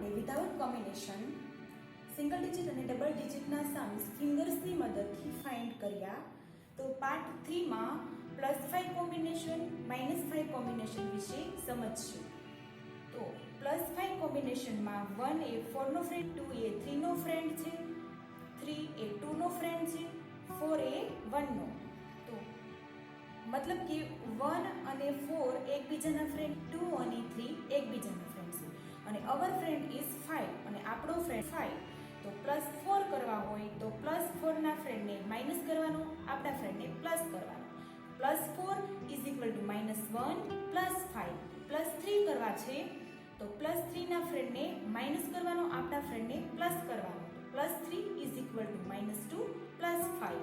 આપણે without combination single digit અને double ડિજિટના Sam's ફિંગર્સની મદદથી ફાઇન્ડ કર્યા. તો પાર્ટ 3 માં +5 કોમ્બિનેશન -5 કોમ્બિનેશન વિશે સમજશું. તો +5 કોમ્બિનેશનમાં 1 એ 4 નો ફ્રેન્ડ, 2 એ 3 નો ફ્રેન્ડ છે, 3 એ 2 નો ફ્રેન્ડ છે, 4 એ 1 નો. તો મતલબ કે 1 અને 4 એકબીજાના ફ્રેન્ડ, 2 અને 3 એકબીજાના ફ્રેન્ડ છે. અને અવર ફ્રેન્ડ ઇઝ 5 અને આપણો ફ્રેન્ડ 5. તો +4 કરવા હોય તો +4 ના ફ્રેન્ડને માઇનસ કરવાનો, આપણા ફ્રેન્ડને પ્લસ કરવાનો. +4 ઇઝ ઇક્વલ ટુ -1 +5. +3 કરવા છે તો +3 ના ફ્રેન્ડને માઇનસ કરવાનો, આપણા ફ્રેન્ડને પ્લસ કરવાનો. +3 ઇઝ ઇક્વલ ટુ -2 +5.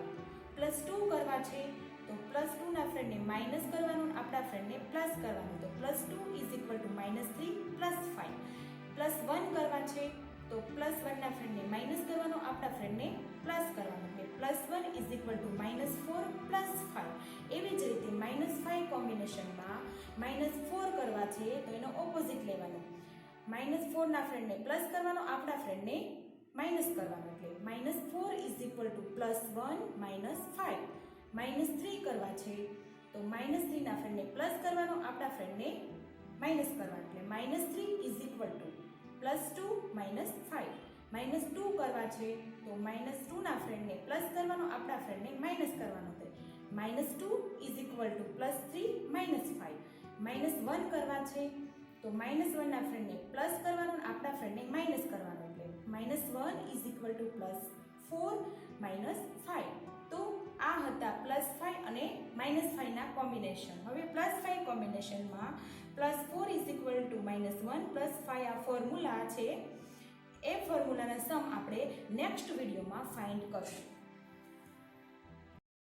+2 કરવા છે તો +2 ના ફ્રેન્ડને માઇનસ કરવાનો, આપણા ફ્રેન્ડને પ્લસ કરવાનો. તો +2 ઇઝ ઇક્વલ ટુ -3 +5. +1 કરવા છે તો +1 ના ફ્રેન્ડને માઇનસ કરવાનો, આપણા ફ્રેન્ડને પ્લસ કરવાનો. એટલે +1 ઇઝ ઇક્વલ ટુ -4 +5. એવી જ રીતે -5 કોમ્બિનેશનમાં -4 કરવા છે તો એનો ઓપોઝિટ લેવાનો. -4 ના ફ્રેન્ડને પ્લસ કરવાનો, આપણા ફ્રેન્ડને માઇનસ કરવાનો. એટલે -4 ઇઝ ઇક્વલ ટુ +1 -5. -3 કરવા છે તો -3 ના ફ્રેન્ડને પ્લસ કરવાનો, આપણા ફ્રેન્ડને માઇનસ કરવાનો. એટલે -3 ઇઝ ઇક્વલ ટુ +2 -5. -2 કરવા છે તો -2 ના ફ્રેન્ડને પ્લસ કરવાનો, આપણા ફ્રેન્ડને માઇનસ કરવાનો. -2 ઇઝ ઇક્વલ ટુ +3 -5. -1 કરવા છે તો -1 ના ફ્રેન્ડને પ્લસ કરવાનો, આપણા ફ્રેન્ડને માઇનસ કરવાનો. એટલે -1 ઇઝ ઇક્વલ ટુ +4 -5. તો આ હતા +5 અને -5 ના કોમ્બિનેશન. હવે +5 કોમ્બિનેશનમાં +4 ઇઝ ઇક્વલ ટુ -1 +5 આ ફોર્મ્યુલા છે. એ ફોર્મ્યુલાના સમ આપણે નેક્સ્ટ વિડીયોમાં ફાઇન્ડ કરશું.